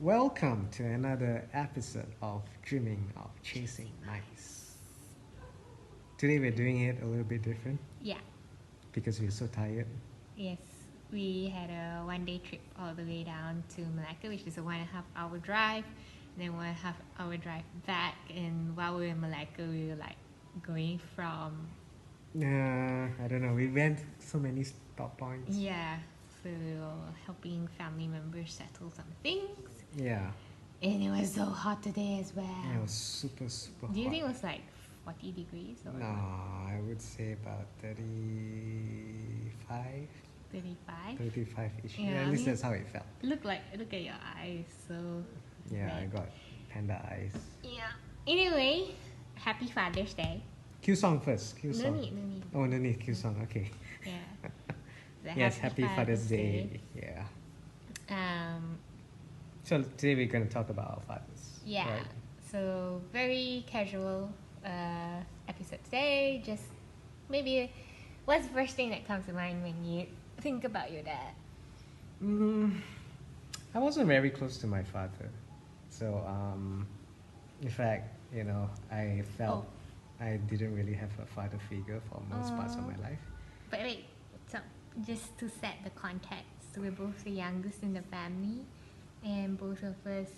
Welcome to another episode of Dreaming of Chasing Nights. Today we're doing it a little bit different Yeah, because we're so tired. yes. We had a 1 day trip all the way down to Malacca, which is a 1.5 hour drive, and then 1.5 hour drive back. And while we were in Malacca, we were like going from, I don't know, we went so many stop points. yeah, so we were helping family members settle some things. Yeah, And it was so hot today as well. it was super Do you hot. think it was like 40 degrees or No, I would say about 35, 35? 35-ish. Yeah, At I least mean- that's how it felt. Look at your eyes, so Yeah, I red. got panda eyes. Yeah. Anyway, happy Father's Day. Q song first. Q No song. need. Oh, no need Q song. Okay. Yeah. So Yes, happy Father's Day. Yeah. Um, So today we're going to talk about our fathers. yeah. Right? So very casual episode today. Just maybe, what's the first thing that comes to mind when you think about your dad? I wasn't very close to my father. So, in fact, I felt I didn't really have a father figure for most parts of my life. But wait, so just to set the context, we're both the youngest in the family, and both of us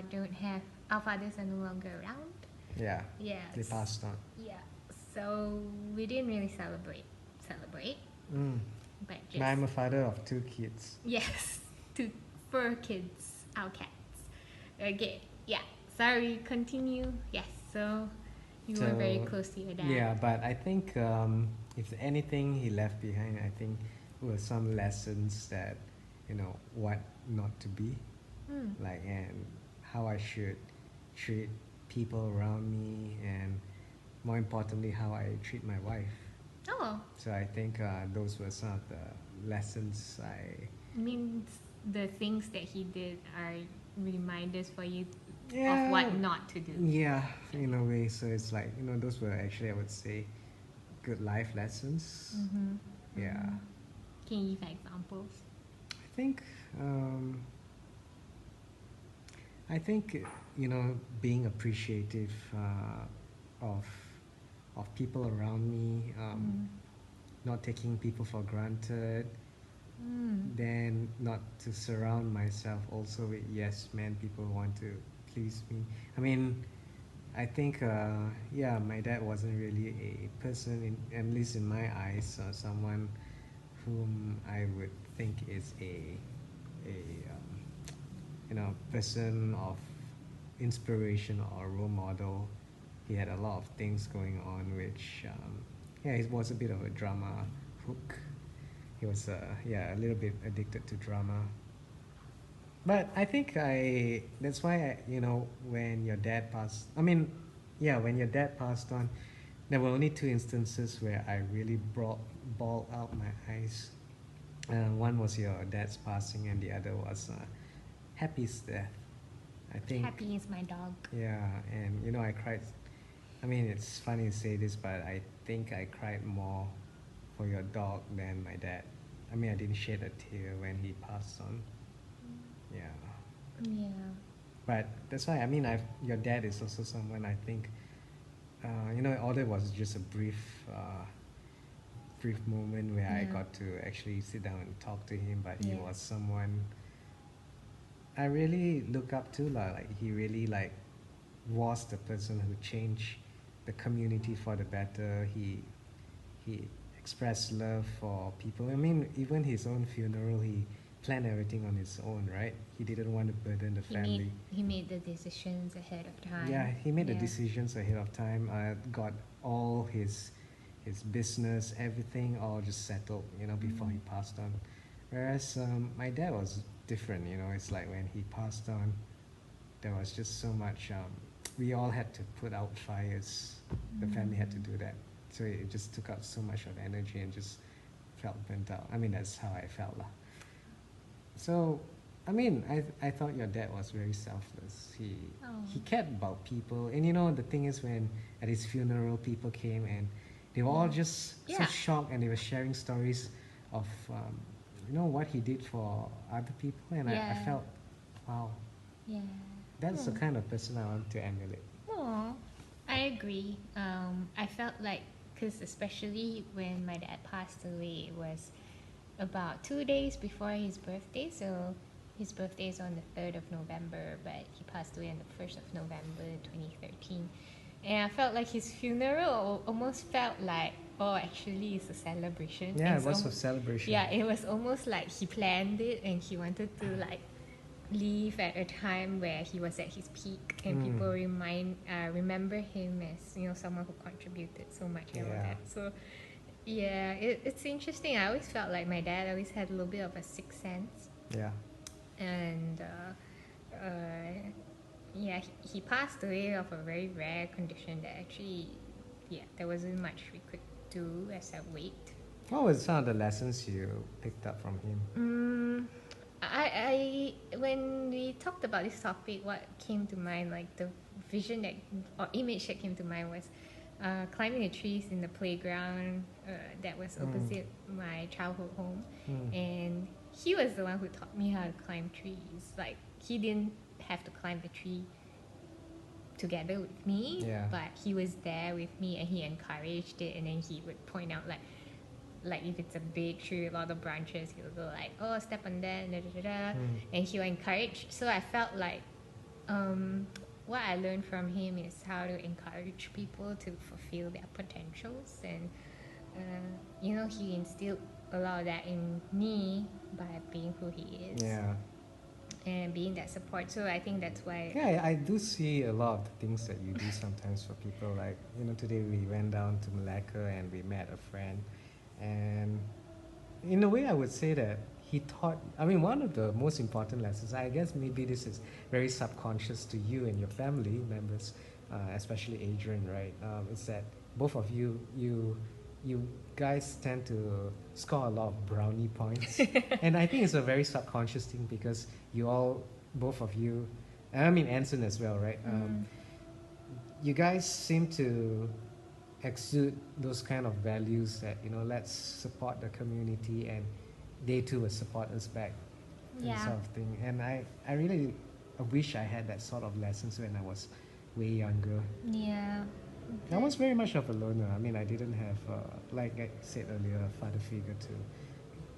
don't have, our fathers are no longer around. Yeah, Yeah. they passed on. Yeah. So we didn't really celebrate, Mm. but But I'm a just father of 2 kids. yes, two fur kids, our cats. Okay. Yeah. Sorry. Continue. Yes. So you were very So, close to your dad. Yeah, but I think if anything he left behind, I think were some lessons that, what not to be, Hmm. like, and how I should treat people around me, and more importantly, how I treat my wife. Oh, So I think those were some of the lessons means the things that he did are reminders for you yeah, of what not to do. Yeah, in a way. So it's like, those were actually, I would say, good life lessons. Mm-hmm. Yeah. Can you give examples? I think, being appreciative of people around me, not taking people for granted, then not to surround myself also with yes men people who want to please me. I mean, I think my dad wasn't really a person, at least in my eyes, someone whom I would think is a person of inspiration or role model. He had a lot of things going on, which he was a bit of a drama hook. He was a little bit addicted to drama. But I think that's why when your dad passed, when your dad passed on, there were only 2 instances where I really bawled out my eyes. One was your dad's passing, and the other was Happy's death. I think. Happy is my dog. Yeah, and I cried. I mean, it's funny to say this, but I think I cried more for your dog than my dad. I mean, I didn't shed a tear when he passed on. Yeah. Yeah. But that's why, your dad is also someone I think, all that was just a brief moment where I Yeah. got to actually sit down and talk to him, but he Yeah. was someone I really look up to, like he really was the person who changed the community for the better. He expressed love for people. I mean, even his own funeral, he planned everything on his own, right? He didn't want to burden the family. He made the decisions ahead of time. Yeah, he made the Yeah. decisions ahead of time. Got all his business, everything, all just settled, before he passed on. Whereas my dad was different. It's like when he passed on, there was just so much. We all had to put out fires. The family had to do that, so it just took out so much of energy and just felt burnt out. I mean, that's how I felt, lah. So, I thought your dad was very selfless. He cared about people, and the thing is, when at his funeral, people came and they were all just so Yeah. shocked, and they were sharing stories of what he did for other people, and I Yeah. felt, wow, Yeah. That's the kind of person I want to emulate. Oh, I agree. I felt like, because especially when my dad passed away, it was about 2 days before his birthday. So his birthday is on the 3rd of November, but he passed away on the 1st of November 2013. And I felt like his funeral almost felt like, oh, actually, it's a celebration. Yeah, It's it was a celebration. Yeah, it was almost like he planned it and he wanted to like leave at a time where he was at his peak and people remember him as, you know, someone who contributed so much and all Yeah. that. So yeah, it's interesting. I always felt like my dad always had a little bit of a sixth sense, Yeah. and yeah, he passed away of a very rare condition that actually, yeah, there wasn't much we could do except wait. What were some of the lessons you picked up from him? I when we talked about this topic, what came to mind, like the vision that or image that came to mind was climbing the trees in the playground that was opposite my childhood home, and he was the one who taught me how to climb trees. Like, he didn't have to climb the tree together with me, but he was there with me and he encouraged it, and then he would point out like if it's a big tree with a lot of branches, he'll go like, oh, step on that, and he'll encourage. So I felt like what I learned from him is how to encourage people to fulfill their potentials, and you know, he instilled a lot of that in me by being who he is. Yeah. And being that support. So I think that's why. Yeah, I do see a lot of the things that you do sometimes for people. Like, you know, today we went down to Malacca and we met a friend. And in a way, I would say that he taught, I mean, one of the most important lessons, I guess maybe this is very subconscious to you and your family members, especially Adrian, right? Is that both of you guys tend to score a lot of brownie points. And I think it's a very subconscious thing because you all, both of you, and I mean Anson as well, right? You guys seem to exude those kind of values that, you know, let's support the community and they too will support us back, and sort of thing. And I really wish I had that sort of lessons when I was way younger. Yeah. I was very much of a loner. I mean, I didn't have, like I said earlier, a father figure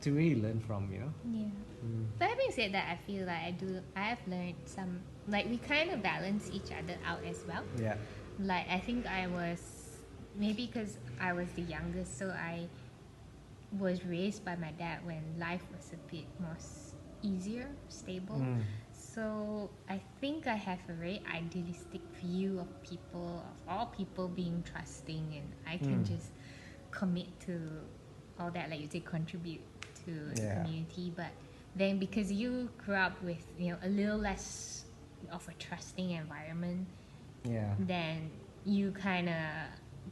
to really learn from, you know? Yeah. But having said that, I feel like I have learned some, like, we kind of balance each other out as well. Yeah. Like, I think I was, maybe because I was the youngest, so I was raised by my dad when life was a bit more easier, stable. So I think I have a very idealistic view of people, of all people being trusting, and I can just commit to all that, like you say, contribute to the community. But then because you grew up with, you know, a little less of a trusting environment, then you kind of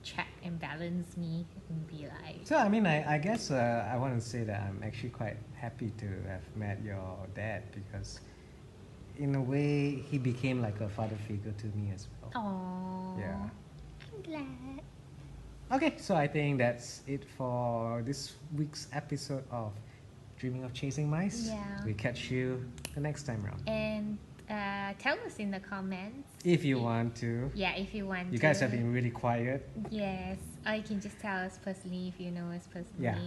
check and balance me and be like. So I mean, I guess I want to say that I'm actually quite happy to have met your dad, because in a way he became like a father figure to me as well. Oh, yeah. I'm glad. Okay, so I think that's it for this week's episode of Dreaming of Chasing Mice. Yeah. We catch you the next time around. And tell us in the comments if you want to. Yeah, if you want. You guys have been really quiet. Yes, or you can just tell us personally if you know us personally. Yeah.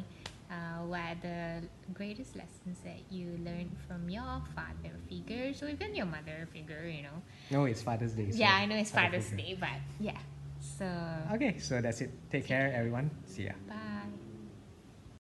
What are the greatest lessons that you learned from your father figures, or even your mother figure, you know? No, it's Father's Day. So yeah, I know it's Father's Day, but yeah. So. Okay, so that's it. Take care, everyone. See ya. Bye.